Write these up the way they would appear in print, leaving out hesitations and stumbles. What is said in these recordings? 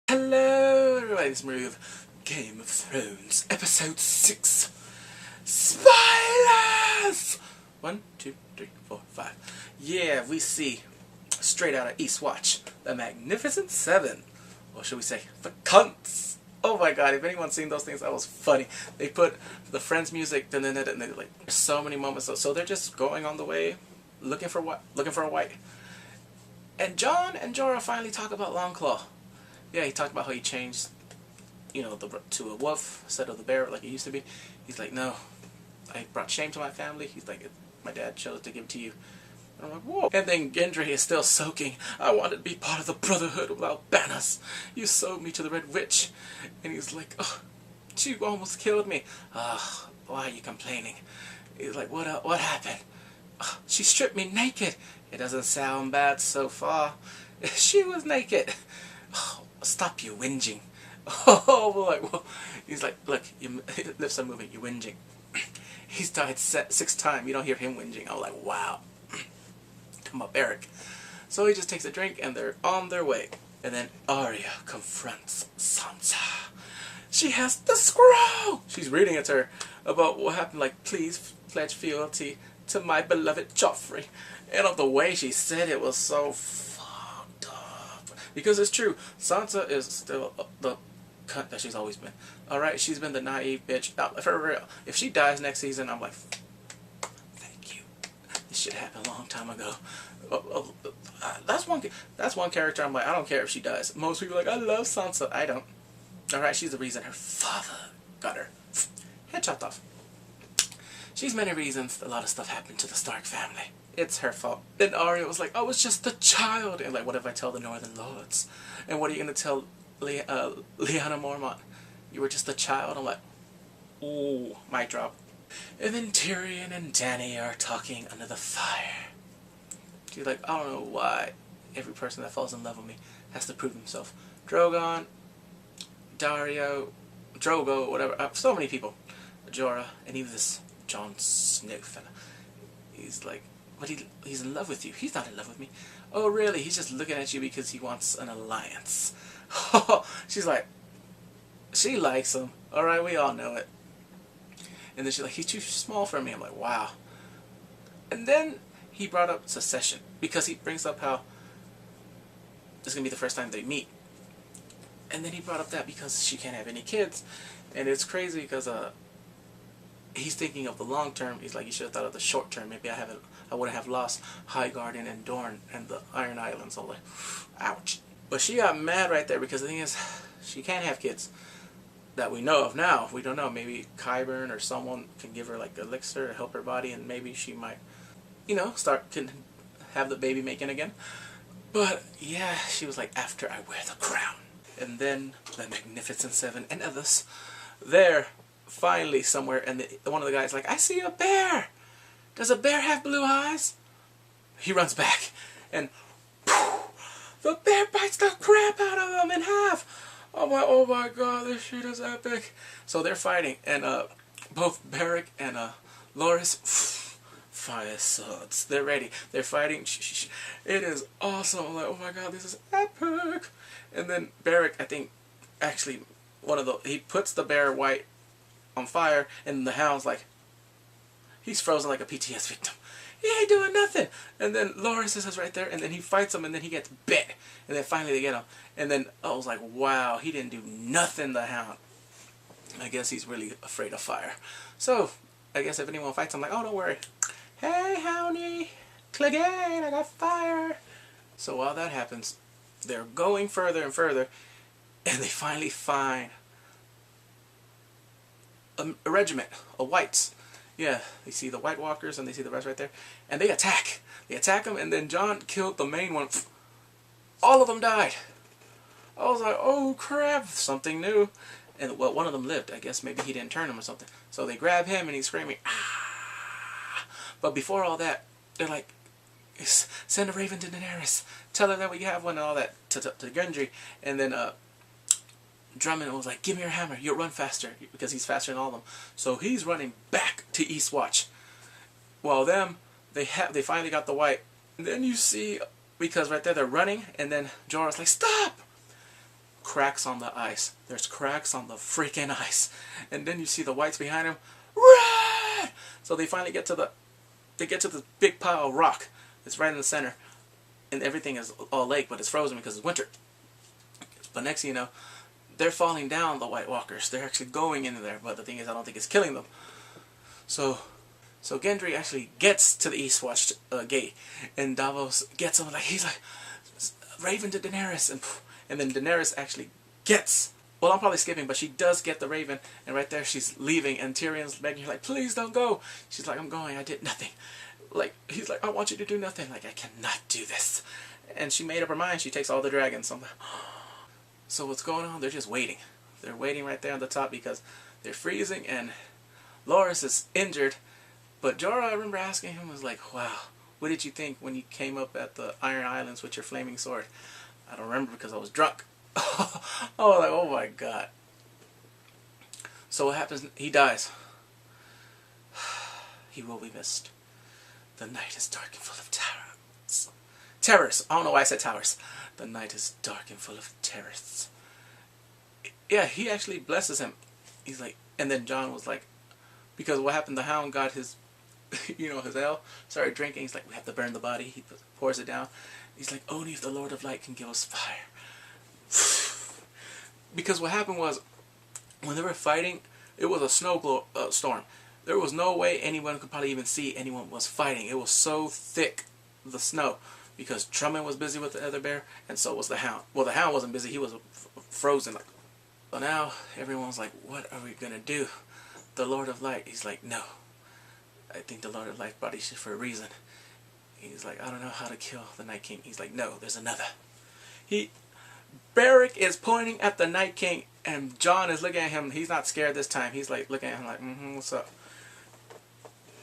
Hello, everybody. It's Marie of Game of Thrones, Episode 6. Spoilers! 1, 2, 3, 4, 5. Yeah, we see, straight out of Eastwatch, the Magnificent Seven. Or should we say, the cunts. Oh my god, if anyone's seen those things, that was funny. They put the Friends music, and they're like, there's so many moments. So they're just going on the way, looking for a white. And Jon and Jorah finally talk about Longclaw. Yeah, he talked about how he changed, to a wolf instead of the bear like it used to be. He's like, no, I brought shame to my family. He's like, my dad chose to give it to you. And I'm like, whoa. And then Gendry is still soaking. I wanted to be part of the Brotherhood without banners. You sold me to the Red Witch. And he's like, oh, you almost killed me. Why are you complaining? He's like, what happened? She stripped me naked. It doesn't sound bad so far. She was naked. Stop you whinging. He's like, look, your lips are moving, you're whinging. He's died 6 times, you don't hear him whinging. I'm like, wow. Come up, Eric. So he just takes a drink and they're on their way. And then Arya confronts Sansa. She has the scroll! She's reading it to her about what happened, like, please pledge fealty to my beloved Joffrey. And of the way she said it was so fucked up. Because it's true, Sansa is still the cunt that she's always been. Alright, she's been the naive bitch. For real, if she dies next season, I'm like, thank you. This shit happened a long time ago. That's one character I'm like, I don't care if she dies. Most people are like, I love Sansa. I don't. Alright, she's the reason her father got her head chopped off. She's many reasons a lot of stuff happened to the Stark family. It's her fault. Then Arya was like, I was just a child. And like, what if I tell the Northern Lords? And what are you going to tell Lyanna Mormont? You were just a child? I'm like, ooh, mic drop. And then Tyrion and Dany are talking under the fire. She's like, I don't know why every person that falls in love with me has to prove himself. Drogon, Dario, Drogo, whatever. So many people. Jorah, and even this Jon Snow fella. He's like, but he's in love with you. He's not in love with me. Oh, really? He's just looking at you because he wants an alliance. She's like, she likes him. Alright, we all know it. And then she's like, he's too small for me. I'm like, wow. And then he brought up secession. Because he brings up how this is going to be the first time they meet. And then he brought up that because she can't have any kids. And it's crazy because he's thinking of the long term. He's like, you should have thought of the short term. Maybe I wouldn't have lost Highgarden and Dorne and the Iron Islands. So like, ouch. But she got mad right there because the thing is, she can't have kids that we know of now. We don't know. Maybe Qyburn or someone can give her like elixir to help her body, and maybe she might, can have the baby making again. But yeah, she was like, after I wear the crown. And then the Magnificent Seven and others, they're finally somewhere, and one of the guys like, I see a bear. Does a bear have blue eyes? He runs back, and the bear bites the crap out of him in half. Oh my god, this shit is epic. So they're fighting, and both Beric and Loras fire swords. They're ready. They're fighting. It is awesome. I'm like, oh my god, this is epic. And then Beric, I think, actually, he puts the bear white on fire, and the hound's like, he's frozen like a PTS victim. He ain't doing nothing. And then Loras is right there, and then he fights him, and then he gets bit. And then finally they get him. And then I was like, wow, he didn't do nothing, the hound. I guess he's really afraid of fire. So, I guess if anyone fights him, I'm like, oh, don't worry. Hey, houndy, Clegane, I got fire. So while that happens, they're going further and further, and they finally find a regiment of whites. Yeah, they see the White Walkers and they see the rest right there, and they attack. They attack them, and then Jon killed the main one. All of them died. I was like, oh crap, something new. And well, one of them lived. I guess maybe he didn't turn him or something. So they grab him, and he's screaming, ah! But before all that, they're like, send a raven to Daenerys. Tell her that we have one and all that to Gendry. And then Drummond was like, give me your hammer, you'll run faster, because he's faster than all of them. So he's running back to Eastwatch. While they finally got the white. And then you see, because right there they're running, and then Jorah's like, stop! cracks on the ice. There's cracks on the freaking ice. And then you see the whites behind him. Run! So they finally get to the big pile of rock. It's right in the center. And everything is all lake, but it's frozen because it's winter. But next thing you know, they're falling down, the White Walkers. They're actually going into there, but the thing is, I don't think it's killing them. So Gendry actually gets to the Eastwatch gate, and Davos gets him, he's like, Raven to Daenerys, and then Daenerys actually gets, well, I'm probably skipping, but she does get the Raven, and right there she's leaving, and Tyrion's begging her, like, please don't go. She's like, I'm going, I did nothing. Like, he's like, I want you to do nothing. Like, I cannot do this. And she made up her mind. She takes all the dragons. So what's going on? They're just waiting. They're waiting right there on the top because they're freezing, and Loras is injured. But Jorah, I remember asking him, was like, wow, what did you think when you came up at the Iron Islands with your flaming sword? I don't remember because I was drunk. I was like, oh my god. So what happens? He dies. He will be missed. The night is dark and full of terrors. I don't know why I said towers. The night is dark and full of terrors. Yeah, he actually blesses him. He's like, and then Jon was like, because what happened, the Hound got his, his ale, started drinking. He's like, we have to burn the body. He pours it down. He's like, only if the Lord of Light can give us fire. Because what happened was, when they were fighting, it was a storm. There was no way anyone could probably even see anyone was fighting. It was so thick, the snow, because Drummond was busy with the other bear, and so was the Hound. Well, the Hound wasn't busy. He was frozen. So now everyone's like, what are we going to do? The Lord of Light. He's like, no. I think the Lord of Light brought these shit for a reason. He's like, I don't know how to kill the Night King. He's like, no, there's another. Beric is pointing at the Night King, and Jon is looking at him. He's not scared this time. He's like looking at him like, what's up?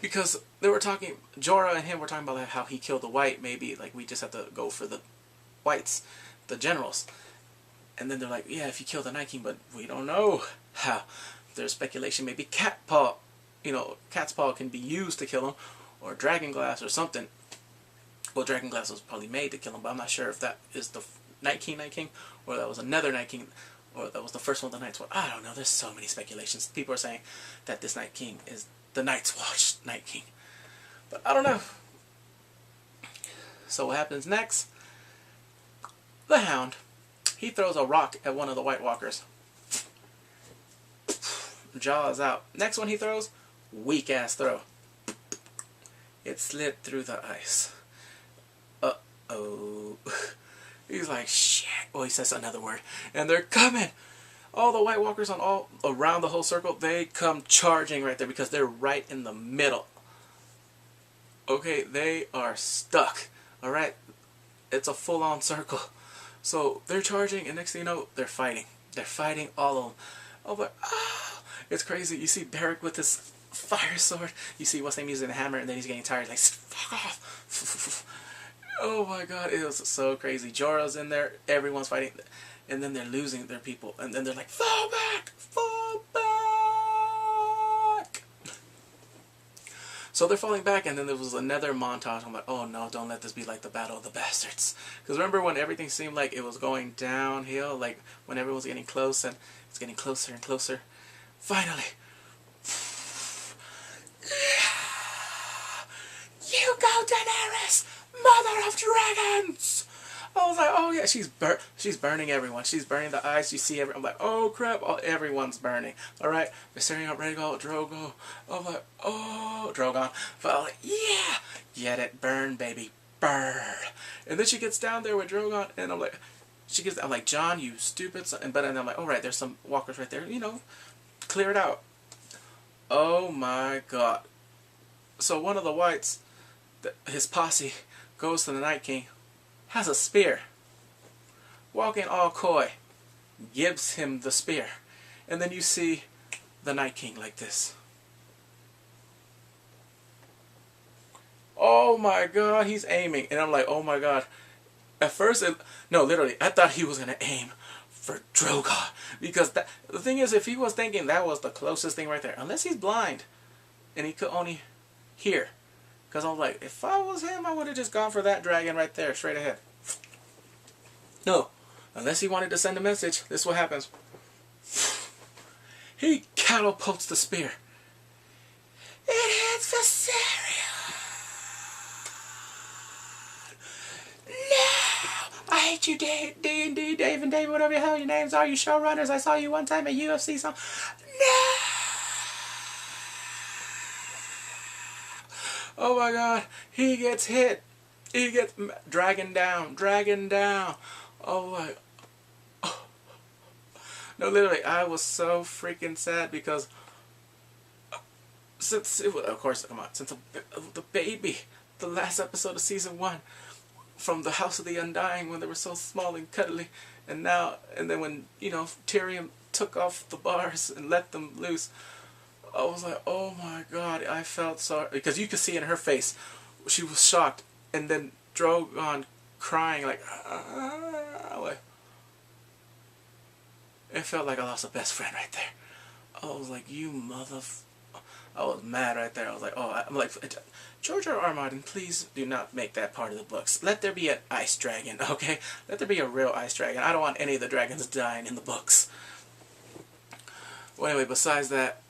Because they were talking, Jorah and him were talking about how he killed the White. Maybe like we just have to go for the Whites, the generals. And then they're like, yeah, if you kill the Night King, but we don't know how. There's speculation maybe Cat's Paw can be used to kill him, or Dragonglass or something. Well, Dragonglass was probably made to kill him, but I'm not sure if that is the Night King, or that was another Night King, or that was the first one of the Night's Watch. I don't know. There's so many speculations. People are saying that this Night King is the Night's Watch Night King, but I don't know. So what happens next? The Hound, he throws a rock at one of the White Walkers. Jaw is out. Next one he throws, weak ass throw. It slid through the ice. Uh-oh. He's like, shit. Well, he says another word. And they're coming. All the White Walkers all around the whole circle, they come charging right there because they're right in the middle. Okay, they are stuck. Alright? It's a full-on circle. So they're charging, and next thing you know, they're fighting. They're fighting all of them. Oh, but it's crazy. You see Beric with his fire sword. You see what's name using a hammer, and then he's getting tired. Like, fuck off. Oh my god, it was so crazy. Jorah's in there. Everyone's fighting. And then they're losing their people. And then they're like, fall back! Fall back! So they're falling back, and then there was another montage. I'm like, oh no, don't let this be like the Battle of the Bastards. Because remember when everything seemed like it was going downhill? Like when everyone was getting close, and it's getting closer and closer. Finally. You go, Daenerys! Mother of Dragons! I was like, oh yeah, she's burning everyone. She's burning the ice. You see I'm like, oh crap, everyone's burning. Alright, they're setting up Rhaegal, Drogo. I'm like, oh, Drogon. But I'm like, yeah! Get it, burn, baby, burn. And then she gets down there with Drogon, and I'm like, I'm like, Jon, you stupid son. But then I'm like, alright, there's some walkers right there, clear it out. Oh my god. So one of the Whites, his posse, goes to the Night King, has a spear, walking all coy, gives him the spear, and then you see the Night King like this. Oh my god, he's aiming, and I'm like, oh my god. At first, no, literally, I thought he was gonna aim for Drogon, because the thing is, if he was thinking that was the closest thing right there, unless he's blind, and he could only hear. Because I'm like, if I was him, I would have just gone for that dragon right there, straight ahead. No. Unless he wanted to send a message, this is what happens. He catapults the spear. It hits Viserion. No! I hate you, D&D, Dave and David, whatever the hell your names are, you showrunners. I saw you one time at UFC. So, no! Oh my God, he gets hit. He gets dragging down. Oh my. Oh. No, literally, I was so freaking sad because since, of course, come on, since the baby, the last episode of season 1, from the House of the Undying when they were so small and cuddly, and then when, you know, Tyrion took off the bars and let them loose, I was like, oh my God, I felt sorry, because you could see in her face, she was shocked, and then Drogon crying like it felt like I lost a best friend right there. I was like, you I was mad right there. I was like, oh, I'm like, George R. R. Martin, please do not make that part of the books. Let there be an ice dragon, okay? Let there be a real ice dragon. I don't want any of the dragons dying in the books. Well, anyway, besides that,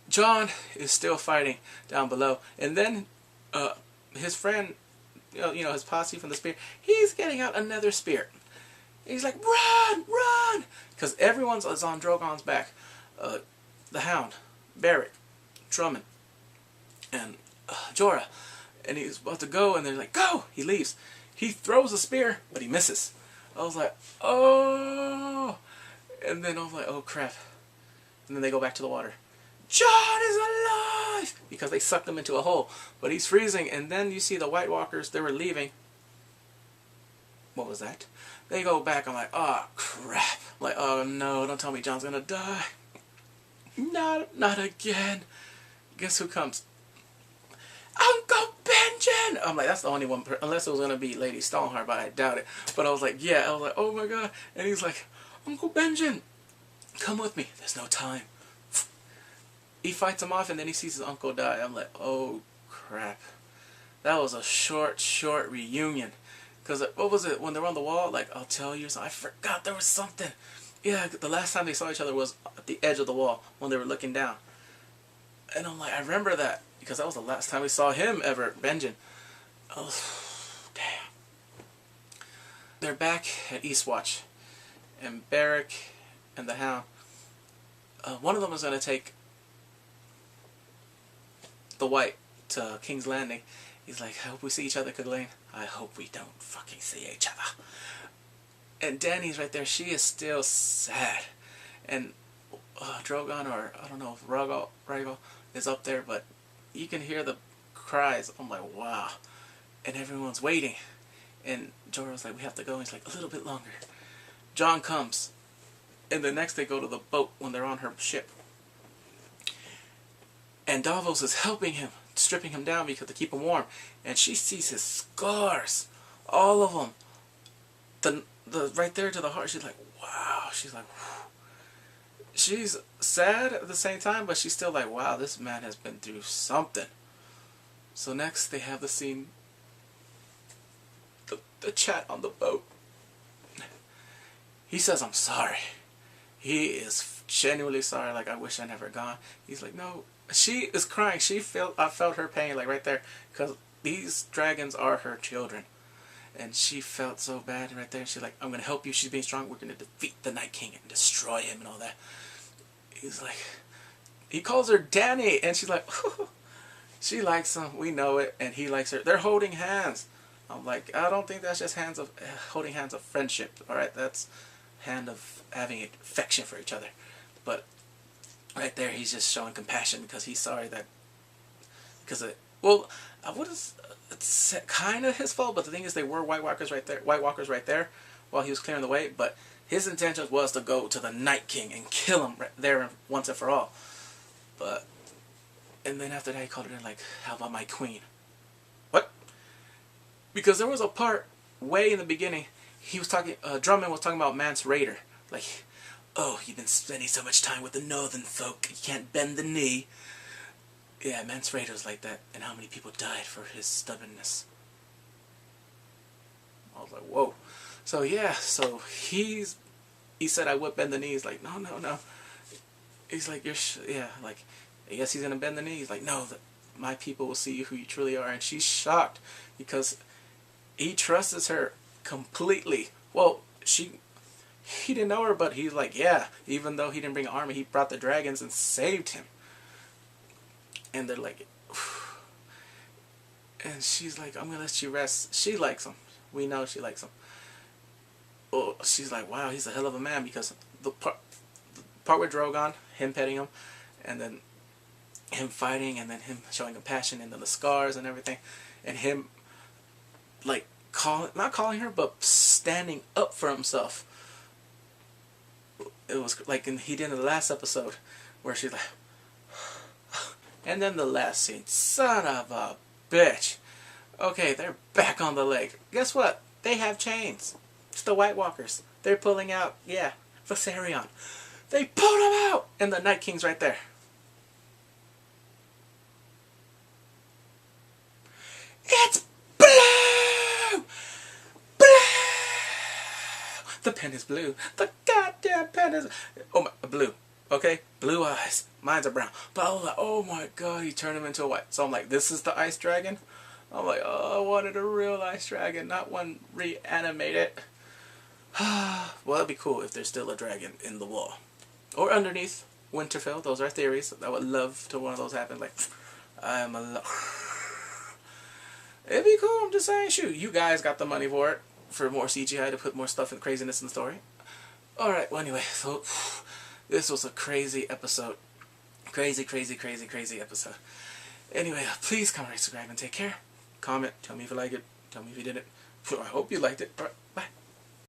Jon is still fighting down below, and then his friend, you know, his posse from the spear, he's getting out another spear. He's like, run! Because everyone's on Drogon's back. The Hound, Beric, Drummond, and Jorah. And he's about to go, and they're like, go! He leaves. He throws a spear, but he misses. I was like, oh! And then I was like, oh crap. And then they go back to the water. Jon is alive! Because they sucked him into a hole. But he's freezing, and then you see the White Walkers, they were leaving. What was that? They go back, I'm like, oh crap. I'm like, oh no, don't tell me Jon's gonna die. Not again. Guess who comes? Uncle Benjen! I'm like, that's the only one, unless it was gonna be Lady Stoneheart, but I doubt it. But I was like, yeah, I was like, oh my God. And he's like, Uncle Benjen, come with me. There's no time. He fights him off, and then he sees his uncle die. I'm like, oh crap. That was a short reunion. Because, what was it, when they were on the wall? Like, I'll tell you something. I forgot there was something. Yeah, the last time they saw each other was at the edge of the wall, when they were looking down. And I'm like, I remember that, because that was the last time we saw him ever, Benjen. Oh, damn. They're back at Eastwatch. And Beric and the Hound. One of them is going to take the White to King's Landing. He's like, I hope we see each other, Clegane. I hope we don't fucking see each other. And Dany's right there. She is still sad. And Drogon, or I don't know if Rhaegal is up there, but you can hear the cries. I'm like, wow. And everyone's waiting. And Jorah's like, we have to go. And he's like, a little bit longer. Jon comes. And the next they go to the boat when they're on her ship. And Davos is helping him, stripping him down because to keep him warm. And she sees his scars. All of them. The right there to the heart. She's like, wow. She's like, whew. She's sad at the same time, but she's still like, wow, this man has been through something. So next they have the scene, the chat on the boat. He says, I'm sorry. He is genuinely sorry, like, I wish I never gone. He's like, no. She is crying. I felt her pain, like, right there. Because these dragons are her children. And she felt so bad right there. She's like, I'm going to help you. She's being strong. We're going to defeat the Night King and destroy him and all that. He's like, he calls her Dany. And she's like, she likes him. We know it. And he likes her. They're holding hands. I'm like, I don't think that's just holding hands of friendship. All right, that's hand of having affection for each other. But right there, he's just showing compassion because he's sorry that, it's kind of his fault, but the thing is, they were White Walkers right there while he was clearing the way, but his intention was to go to the Night King and kill him right there once and for all. But, and then after that, he called it in like, how about my queen? What? Because there was a part way in the beginning, he was talking, Drummond was talking about Mance Rayder. Like, oh, you've been spending so much time with the northern folk, you can't bend the knee. Yeah, Mance Rayder's like that, and how many people died for his stubbornness. I was like, whoa. So yeah, so he said I would bend the knee. He's like, no, no, no. He's like, yeah, like, I guess he's gonna bend the knee. He's like, no, my people will see who you truly are. And she's shocked because he trusts her completely. Well, he didn't know her, but he's like, yeah, even though he didn't bring an army, he brought the dragons and saved him. And they're like, and she's like, I'm gonna let you rest. She likes him. We know she likes him. Oh, she's like, wow, he's a hell of a man, because the part with Drogon, him petting him, and then him fighting, and then him showing compassion, and then the scars and everything, and him like not calling her, but standing up for himself. It was like he did in the last episode, where she's like, and then the last scene, son of a bitch. Okay, they're back on the lake. Guess what? They have chains. It's the White Walkers. They're pulling out, yeah, Viserion. They pulled him out! And the Night King's right there. It's blue! Blue! The pen is blue. The goddamn pen is... Oh my, blue. Okay? Blue eyes. Mine's are brown. But I was like, oh my god, he turned him into a white. So I'm like, this is the ice dragon? I'm like, oh, I wanted a real ice dragon, not one reanimated. Well, that'd be cool if there's still a dragon in the wall. Or underneath Winterfell. Those are theories. I would love to one of those happen. Like, I'm a... It'd be cool, I'm just saying. Shoot, you guys got the money for it. For more CGI to put more stuff and craziness in the story. Alright, well anyway, so this was a crazy episode. Crazy, crazy, crazy, crazy episode. Anyway, please comment, rate, subscribe, and take care. Comment, tell me if you like it, tell me if you didn't. I hope you liked it. Alright, bye.